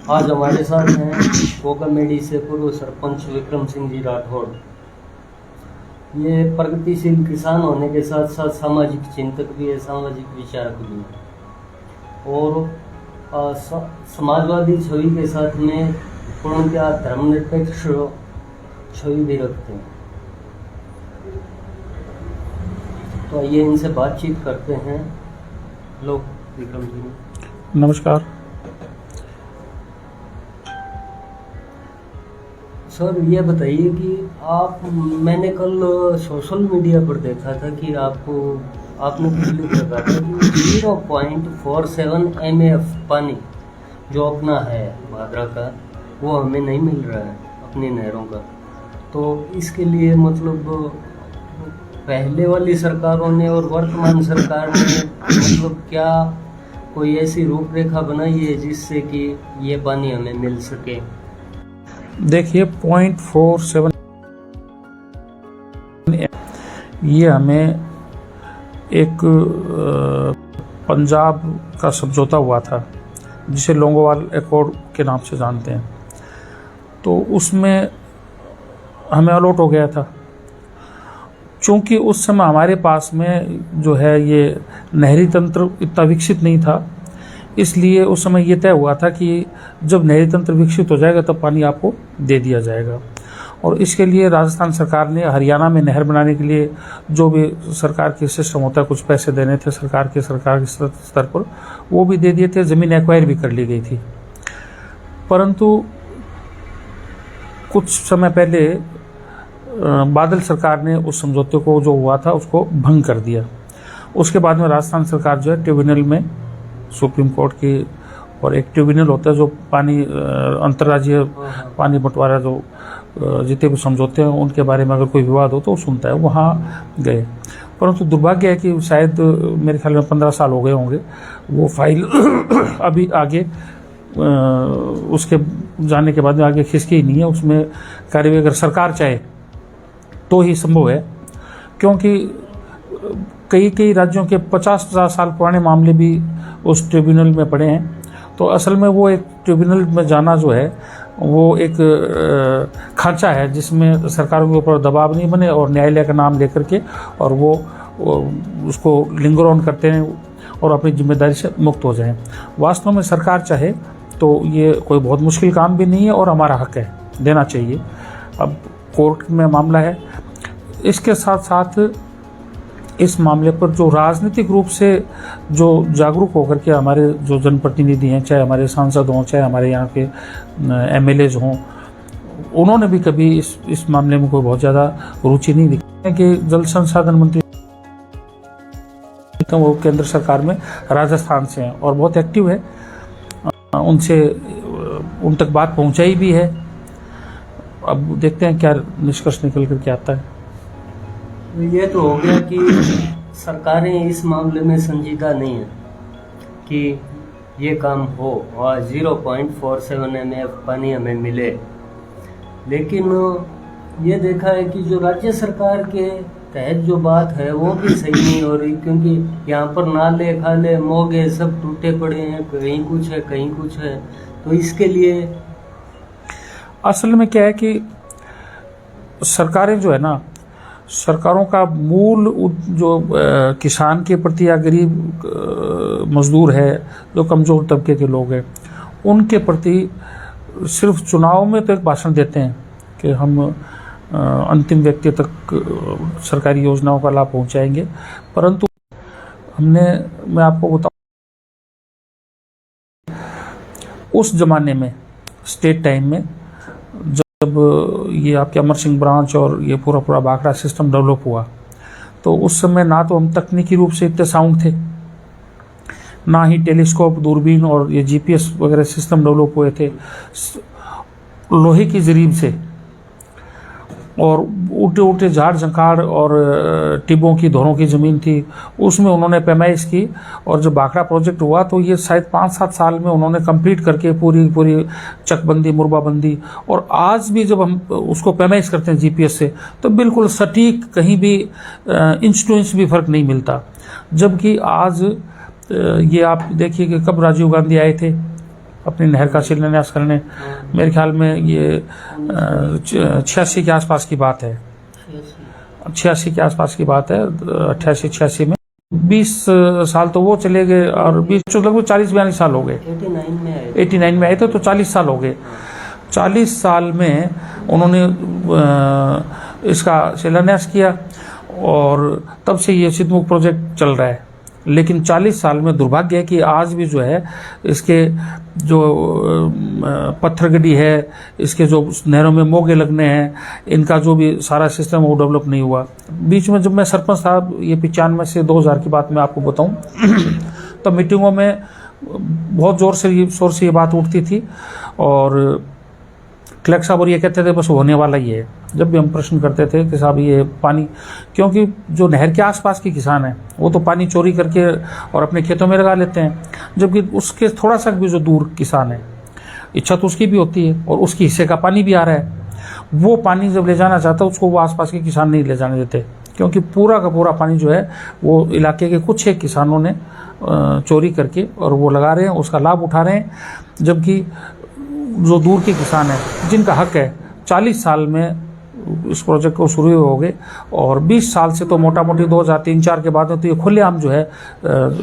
आज हमारे साथ हैं कोकामेडी से पूर्व सरपंच विक्रम सिंह जी राठौड़। ये प्रगतिशील किसान होने के साथ साथ सामाजिक चिंतक भी है, सामाजिक विचारक भी है और समाजवादी छवि के साथ में पूर्णतया धर्मनिरपेक्ष छवि भी रखते हैं। तो आइए इनसे बातचीत करते हैं। लोग विक्रम जी, नमस्कार सर। ये बताइए कि मैंने कल सोशल मीडिया पर देखा था कि आपने कुछ लिख रखा था कि 0.47 mf पानी जो अपना है भादरा का, वो हमें नहीं मिल रहा है अपनी नहरों का। तो इसके लिए मतलब पहले वाली सरकारों ने और वर्तमान सरकार ने मतलब क्या कोई ऐसी रूपरेखा बनाई है जिससे कि ये पानी हमें मिल सके? देखिए 0.47 ये हमें एक पंजाब का समझौता हुआ था जिसे लोंगोवाल एकॉर्ड के नाम से जानते हैं। तो उसमें हमें अलॉट हो गया था। चूँकि उस समय हमारे पास में जो है ये नहरी तंत्र इतना विकसित नहीं था, इसलिए उस समय ये तय हुआ था कि जब नहरी तंत्र विकसित हो जाएगा तब पानी आपको दे दिया जाएगा। और इसके लिए राजस्थान सरकार ने हरियाणा में नहर बनाने के लिए जो भी सरकार की सिस्टम होता है, कुछ पैसे देने थे सरकार के स्तर पर, वो भी दे दिए थे। ज़मीन एक्वायर भी कर ली गई थी। परंतु कुछ समय पहले बादल सरकार ने उस समझौते को जो हुआ था उसको भंग कर दिया। उसके बाद में राजस्थान सरकार जो है ट्रिब्यूनल में, सुप्रीम कोर्ट की, और एक ट्रिब्यूनल होता है जो पानी अंतर्राज्यीय पानी बंटवारा जो जितने भी समझौते हैं उनके बारे में अगर कोई विवाद हो तो वो सुनता है, वहाँ गए। परंतु दुर्भाग्य है कि शायद मेरे ख्याल में 15 साल हो गए होंगे वो फाइल अभी आगे उसके जाने के बाद में आगे खिसकी ही नहीं है। उसमें कार्यवाही अगर सरकार चाहे तो ही संभव है, क्योंकि कई राज्यों के 50-50 साल पुराने मामले भी उस ट्रिब्यूनल में पड़े हैं। तो असल में वो एक ट्रिब्यूनल में जाना जो है वो एक खांचा है जिसमें सरकारों के ऊपर दबाव नहीं बने और न्यायालय का नाम लेकर के और वो उसको लिंगर ऑन करते हैं और अपनी जिम्मेदारी से मुक्त हो जाएं। वास्तव में सरकार चाहे तो ये कोई बहुत मुश्किल काम भी नहीं है और हमारा हक है, देना चाहिए। अब कोर्ट में मामला है। इसके साथ साथ इस मामले पर जो राजनीतिक रूप से जो जागरूक होकर के हमारे जो जनप्रतिनिधि हैं, चाहे हमारे सांसद हों, चाहे हमारे यहाँ के MLAs हों, उन्होंने भी कभी इस मामले में कोई बहुत ज़्यादा रुचि नहीं दिखाई है। कि जल संसाधन मंत्री तो वो केंद्र सरकार में राजस्थान से हैं और बहुत एक्टिव है, उन तक बात पहुँचाई भी है। अब देखते हैं क्या निष्कर्ष निकल कर के आता है। ये तो हो गया कि सरकारें इस मामले में संजीदा नहीं है कि ये काम हो और 0.47 mf पानी हमें मिले। लेकिन ये देखा है कि जो राज्य सरकार के तहत जो बात है वो भी सही नहीं हो रही, क्योंकि यहाँ पर नाले खाले मोगे सब टूटे पड़े हैं, कहीं कुछ है कहीं कुछ है। तो इसके लिए असल में क्या है कि सरकारें जो है ना, सरकारों का मूल जो किसान के प्रति या गरीब मजदूर है, जो कमज़ोर तबके के लोग हैं, उनके प्रति सिर्फ चुनाव में तो एक भाषण देते हैं कि हम अंतिम व्यक्ति तक सरकारी योजनाओं का लाभ पहुंचाएंगे। परंतु मैं आपको बताऊं, उस जमाने में स्टेट टाइम में जब ये आपके अमर सिंह ब्रांच और ये पूरा भाखड़ा सिस्टम डेवलप हुआ, तो उस समय ना तो हम तकनीकी रूप से इतने साउंड थे, ना ही टेलीस्कोप, दूरबीन और ये GPS वगैरह सिस्टम डेवलप हुए थे। लोहे की जरीब से और ऊटे झाड़ झंखाड़ और टिब्बों की, धोरों की ज़मीन थी, उसमें उन्होंने पैमाइश की। और जब भाखड़ा प्रोजेक्ट हुआ तो ये शायद 5-7 साल में उन्होंने कंप्लीट करके पूरी चकबंदी, मुरबाबंदी, और आज भी जब हम उसको पैमाइश करते हैं GPS से तो बिल्कुल सटीक, कहीं भी इंच टू इंच भी फ़र्क नहीं मिलता। जबकि आज ये आप देखिए कि कब राजीव गांधी आए थे अपनी नहर का शिलान्यास करने। मेरे ख्याल में ये 86 के आसपास की बात है, 86 के आसपास की बात है, 88-86 में। 20 साल तो वो चले गए और 20 तो लगभग 40-42 साल हो गए। 89 में आए थे तो 40 साल हो गए। 40 साल में उन्होंने इसका शिलान्यास किया और तब से ये सिद्धमुख प्रोजेक्ट चल रहा है। लेकिन 40 साल में दुर्भाग्य है कि आज भी जो है इसके जो पत्थरगड्डी है, इसके जो नहरों में मोगे लगने हैं, इनका जो भी सारा सिस्टम वो डेवलप नहीं हुआ। बीच में जब मैं सरपंच था, ये 95 से 2000 की बात मैं आपको बताऊं, तो मीटिंगों में बहुत जोर से ये बात उठती थी और क्लर्क साहब और ये कहते थे बस होने वाला ही है। जब भी हम प्रश्न करते थे कि साहब ये पानी, क्योंकि जो नहर के आसपास के किसान हैं वो तो पानी चोरी करके और अपने खेतों में लगा लेते हैं, जबकि उसके थोड़ा सा भी जो दूर किसान है, इच्छा तो उसकी भी होती है और उसके हिस्से का पानी भी आ रहा है, वो पानी जब ले जाना चाहता है उसको वो आसपास के किसान नहीं ले जाने देते, क्योंकि पूरा का पूरा पानी जो है वो इलाके के कुछ एक किसानों ने चोरी करके और वो लगा रहे हैं, उसका लाभ उठा रहे हैं। जबकि जो दूर के किसान हैं जिनका हक है, 40 साल में इस प्रोजेक्ट को शुरू हो गए और 20 साल से तो मोटा मोटी 2003-4 के बाद में तो ये खुलेआम जो है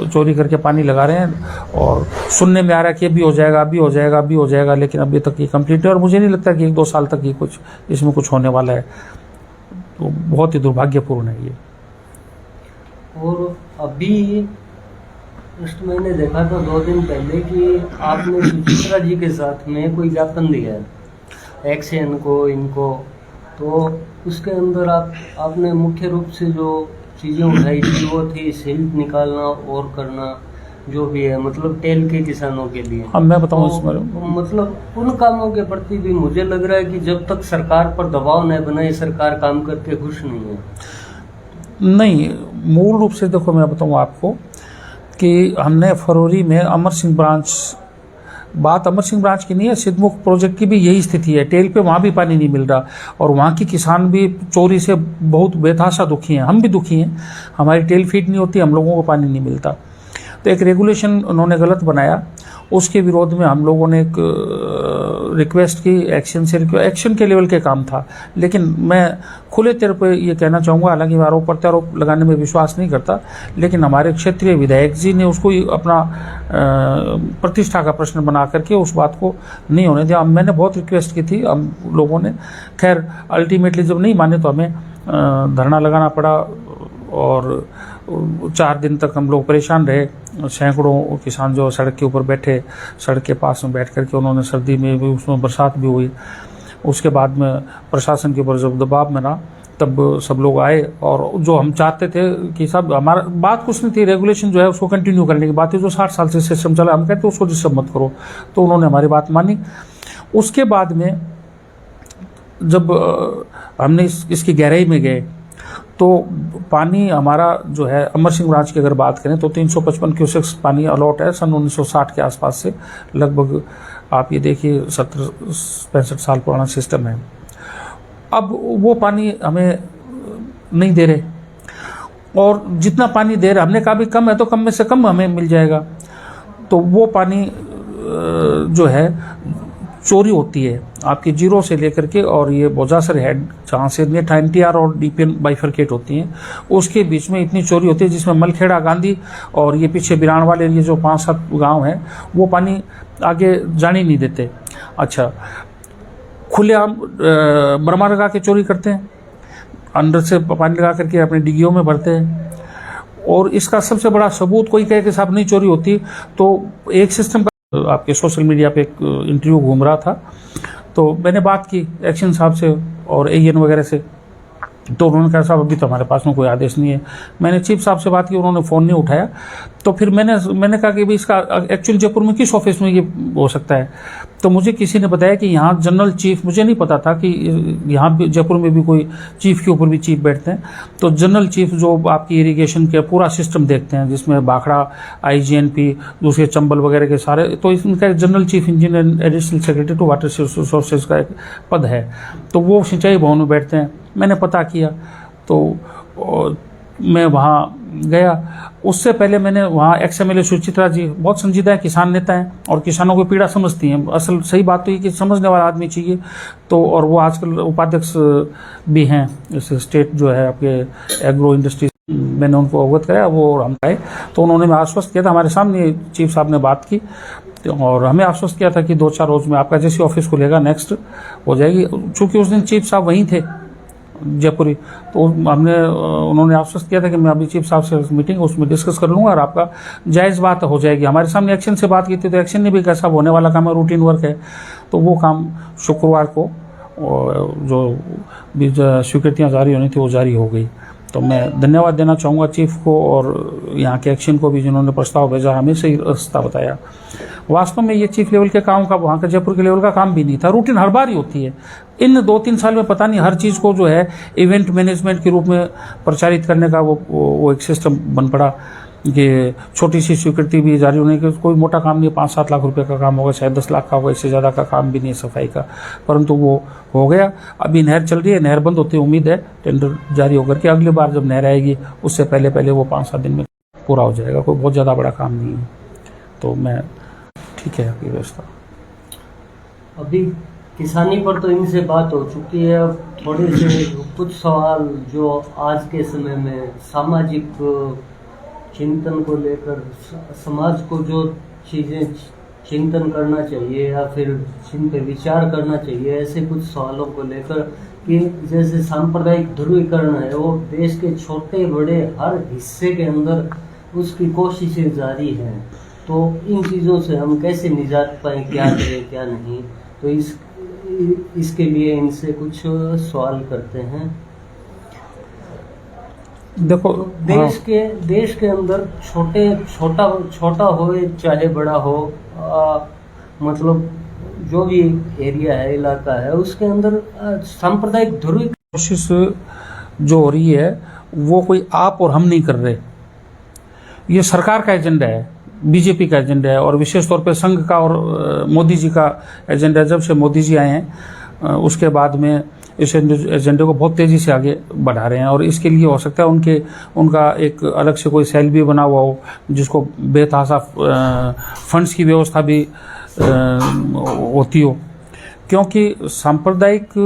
चोरी करके पानी लगा रहे हैं। और सुनने में आ रहा है कि अभी हो जाएगा, अभी हो जाएगा, अभी हो जाएगा, लेकिन अभी तक ये कंप्लीट है और मुझे नहीं लगता कि 1-2 साल तक ये कुछ इसमें कुछ होने वाला है। तो बहुत ही दुर्भाग्यपूर्ण है ये। और अभी जस्ट मैंने देखा था 2 दिन पहले कि आपने सुचित्रा जी के साथ में कोई ज्ञापन दिया है एक्शन को इनको, तो उसके अंदर आपने मुख्य रूप से जो चीज़ें उठाई थी वो थी सिल्ट निकालना और करना जो भी है, मतलब तेल के किसानों के लिए। अब मैं बताऊँ तो मतलब उन कामों के प्रति भी मुझे लग रहा है कि जब तक सरकार पर दबाव न बनाए सरकार काम करके खुश नहीं है। नहीं, मूल रूप से देखो मैं बताऊँ आपको कि हमने फरवरी में अमर सिंह ब्रांच, बात अमर सिंह ब्रांच की नहीं है, सिद्धमुख प्रोजेक्ट की भी यही स्थिति है। टेल पे वहाँ भी पानी नहीं मिल रहा और वहाँ की किसान भी चोरी से बहुत बेतहाशा दुखी हैं, हम भी दुखी हैं। हमारी टेल फीड नहीं होती, हम लोगों को पानी नहीं मिलता। तो एक रेगुलेशन उन्होंने गलत बनाया, उसके विरोध में हम लोगों ने एक रिक्वेस्ट की एक्शन के लेवल के काम था। लेकिन मैं खुले तौर पर ये कहना चाहूँगा, हालांकि मैं आरोप प्रत्यारोप लगाने में विश्वास नहीं करता, लेकिन हमारे क्षेत्रीय विधायक जी ने उसको अपना प्रतिष्ठा का प्रश्न बना करके उस बात को नहीं होने दिया। मैंने बहुत रिक्वेस्ट की थी हम लोगों ने, खैर अल्टीमेटली जब नहीं माने तो हमें धरना लगाना पड़ा और 4 दिन तक हम लोग परेशान रहे। सैकड़ों किसान जो सड़क के ऊपर बैठे, सड़क के पास में बैठ करके उन्होंने, सर्दी में भी, उसमें बरसात भी हुई। उसके बाद में प्रशासन के ऊपर जब दबाव में ना, तब सब लोग आए और जो हम चाहते थे कि सब हमारा बात कुछ नहीं थी, रेगुलेशन जो है उसको कंटिन्यू करने की बात है, जो 60 साल से सिस्टम चला, हम कहते उसको डिस्टर्ब मत करो। तो उन्होंने हमारी बात मानी। उसके बाद में जब हमने इसकी गहराई में गए तो पानी हमारा जो है अमर सिंह ब्रांच की अगर बात करें तो 355 क्यूसेक्स पानी अलॉट है सन 1960 के आसपास से। लगभग आप ये देखिए 65 साल पुराना सिस्टम है। अब वो पानी हमें नहीं दे रहे और जितना पानी दे रहे, हमने कहा भी कम है तो कम में से कम हमें मिल जाएगा। तो वो पानी जो है चोरी होती है आपकी जीरो से लेकर के, और ये बोजासर हेड जहाँ से नेट NTR और DPN बाइफरकेट होती हैं उसके बीच में इतनी चोरी होती है, जिसमें मलखेड़ा, गांधी और ये पीछे बिराण वाले ये जो 5-7 गांव हैं वो पानी आगे जाने नहीं देते। अच्छा, खुलेआम बर्मा लगा के चोरी करते हैं, अंदर से पानी लगा करके अपने डिग्गियों में भरते हैं। और इसका सबसे बड़ा सबूत, कोई कहे कि साहब नहीं चोरी होती, तो एक सिस्टम आपके सोशल मीडिया पे एक इंटरव्यू घूम रहा था, तो मैंने बात की एक्शन साहब से और AN वगैरह से, तो उन्होंने कहा साहब अभी तो हमारे पास में कोई आदेश नहीं है। मैंने चीफ साहब से बात की, उन्होंने फ़ोन नहीं उठाया। तो फिर मैंने कहा कि भाई इसका एक्चुअल जयपुर में किस ऑफिस में ये हो सकता है। तो मुझे किसी ने बताया कि यहाँ जनरल चीफ, मुझे नहीं पता था कि यहाँ भी जयपुर में भी कोई चीफ के ऊपर भी चीफ बैठते हैं। तो जनरल चीफ जो आपकी इरीगेशन के पूरा सिस्टम देखते हैं, जिसमें भाखड़ा, IGNP, दूसरे चंबल वगैरह के सारे, तो इनका general chief engineer additional secretary to water resources का एक पद है। तो वो सिंचाई भवन में बैठते हैं। मैंने पता किया तो मैं वहाँ गया उससे पहले मैंने वहाँ XMLA सुचित्रा जी बहुत संजीदा है, किसान नेता हैं और किसानों की पीड़ा समझती हैं। असल सही बात तो ये कि समझने वाला आदमी चाहिए। तो और वो आजकल उपाध्यक्ष भी हैं इस स्टेट जो है आपके एग्रो इंडस्ट्री, मैंने उनको अवगत कराया, वो हम आए तो उन्होंने मैं आश्वस्त किया था, हमारे सामने चीफ साहब ने बात की और हमें आश्वस्त किया था कि 2-4 रोज में आपका जैसे ऑफिस खुलेगा नेक्स्ट हो जाएगी। चूँकि उस दिन चीफ साहब वहीं थे जयपुरी, तो उन्होंने आश्वस्त किया था कि मैं अभी चीफ साहब से मीटिंग उसमें डिस्कस कर लूँगा और आपका जायज़ बात हो जाएगी। हमारे सामने एक्शन से बात की थी, तो एक्शन ने भी कैसा होने वाला काम है, रूटीन वर्क है, तो वो काम शुक्रवार को जो भी स्वीकृतियाँ जारी होनी थी वो जारी हो गई। तो मैं धन्यवाद देना चाहूँगा चीफ को और यहाँ के एक्शन को भी, जिन्होंने प्रस्ताव भेजा, हमें सही रास्ता बताया। वास्तव में ये चीफ लेवल के काम का, वहाँ का जयपुर के लेवल का काम भी नहीं था, रूटीन हर बार ही होती है। इन 2-3 साल में पता नहीं हर चीज़ को जो है इवेंट मैनेजमेंट के रूप में प्रचारित करने का वो एक सिस्टम बन पड़ा कि छोटी सी स्वीकृति भी जारी होने की कोई मोटा काम नहीं है, 5-7 लाख रुपए का काम होगा, शायद 10 लाख का होगा, इससे ज़्यादा का काम भी नहीं है सफाई का, परंतु वो हो गया। अभी नहर चल रही है, नहर बंद होती है, उम्मीद है टेंडर जारी होकर के अगली बार जब नहर आएगी उससे पहले पहले वो 5-7 दिन में पूरा हो जाएगा। कोई बहुत ज़्यादा बड़ा काम नहीं है, तो मैं ठीक है आपकी व्यवस्था। अभी किसानी पर तो इनसे बात हो चुकी है, अब थोड़े से कुछ सवाल जो आज के समय में सामाजिक चिंतन को लेकर, समाज को जो चीज़ें चिंतन करना चाहिए या फिर जिन पे विचार करना चाहिए, ऐसे कुछ सवालों को लेकर कि जैसे सांप्रदायिक ध्रुवीकरण है, वो देश के छोटे बड़े हर हिस्से के अंदर उसकी कोशिशें जारी हैं। तो इन चीज़ों से हम कैसे निजात पाएँ, क्या करें क्या नहीं, तो इसके लिए इनसे कुछ सवाल करते हैं। देखो तो देश के अंदर छोटा हो चाहे बड़ा हो, मतलब जो भी एरिया है, इलाका है, उसके अंदर सांप्रदायिक ध्रुवीकरण कोशिश जो हो रही है वो कोई आप और हम नहीं कर रहे, ये सरकार का एजेंडा है, बीजेपी का एजेंडा है और विशेष तौर पे संघ का और मोदी जी का एजेंडा है। जब से मोदी जी आए हैं उसके बाद में इस एजेंडे को बहुत तेज़ी से आगे बढ़ा रहे हैं और इसके लिए हो सकता है उनका एक अलग से कोई सेल भी बना हुआ हो जिसको बेतहाशा फंड्स की व्यवस्था भी होती हो, क्योंकि सांप्रदायिक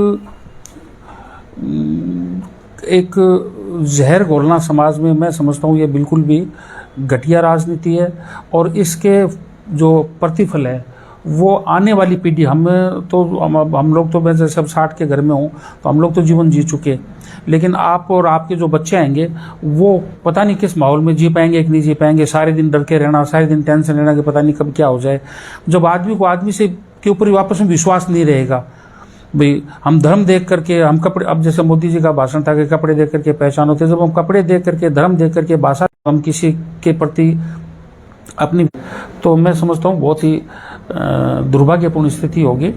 एक जहर घोलना समाज में, मैं समझता हूँ ये बिल्कुल भी घटिया राजनीति है और इसके जो प्रतिफल है वो आने वाली पीढ़ी, हम लोग तो मैं जैसे अब 60 के घर में हूँ तो हम लोग तो जीवन जी चुके, लेकिन आप और आपके जो बच्चे आएंगे वो पता नहीं किस माहौल में जी पाएंगे कि नहीं जी पाएंगे। सारे दिन डर के रहना, सारे दिन टेंशन रहना कि पता नहीं कब क्या हो जाए। जब आदमी को आदमी से के ऊपर वापस में विश्वास नहीं रहेगा, भाई हम धर्म देख करके, हम कपड़े, अब जैसे मोदी जी का भाषण था कि कपड़े देख करके पहचान होती है, जब हम कपड़े देख करके, धर्म देख करके, भाषा, हम किसी के प्रति अपनी, तो मैं समझता हूँ बहुत ही दुर्भाग्यपूर्ण स्थिति होगी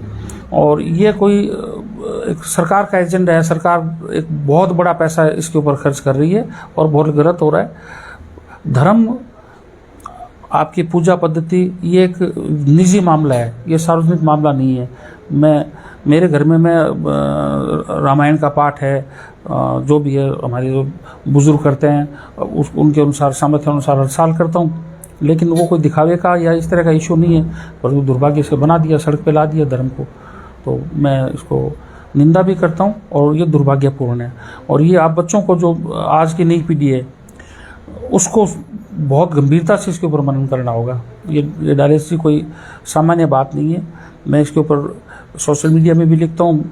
और ये कोई एक सरकार का एजेंडा है। सरकार एक बहुत बड़ा पैसा इसके ऊपर खर्च कर रही है और बहुत गलत हो रहा है। धर्म, आपकी पूजा पद्धति, ये एक निजी मामला है, ये सार्वजनिक मामला नहीं है। मेरे घर में मैं रामायण का पाठ है, जो भी है हमारे जो बुजुर्ग करते हैं उनके अनुसार, सामर्थ्य अनुसार हर साल करता हूँ, लेकिन वो कोई दिखावे का या इस तरह का इशू नहीं है, पर वो दुर्भाग्य से बना दिया, सड़क पे ला दिया धर्म को, तो मैं इसको निंदा भी करता हूँ और ये दुर्भाग्यपूर्ण है। और ये आप बच्चों को, जो आज की नई पीढ़ी है, उसको बहुत गंभीरता से इसके ऊपर मनन करना होगा। ये डायरेक्ट सी कोई सामान्य बात नहीं है। मैं इसके ऊपर सोशल मीडिया में भी लिखता हूँ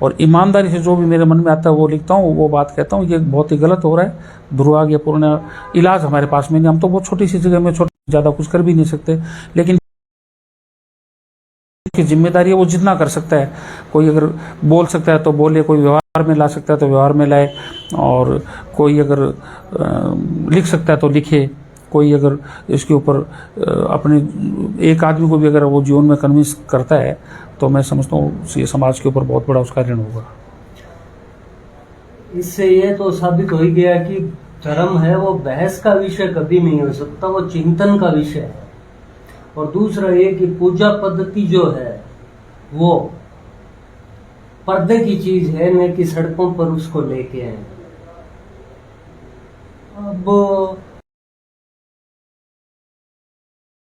और ईमानदारी से जो भी मेरे मन में आता है वो लिखता हूँ, वो बात कहता हूँ। ये बहुत ही गलत हो रहा है, दुर्भाग्यपूर्ण। इलाज हमारे पास में नहीं, हम तो बहुत छोटी सी जगह में ज़्यादा कुछ कर भी नहीं सकते, लेकिन की जिम्मेदारी है वो जितना कर सकता है। कोई अगर बोल सकता है तो बोले, कोई व्यवहार में ला सकता है तो व्यवहार में लाए, और कोई अगर लिख सकता है तो लिखे, कोई अगर इसके ऊपर अपने एक आदमी को भी अगर वो जीवन में कन्विंस करता है तो मैं समझता हूँ ये समाज के ऊपर बहुत बड़ा उसका ऋण होगा। इससे ये तो साबित हो ही गया कि धर्म है वो बहस का विषय कभी नहीं हो सकता, वो चिंतन का विषय है। और दूसरा ये कि पूजा पद्धति जो है वो पर्दे की चीज है, न कि सड़कों पर उसको लेके आए। अब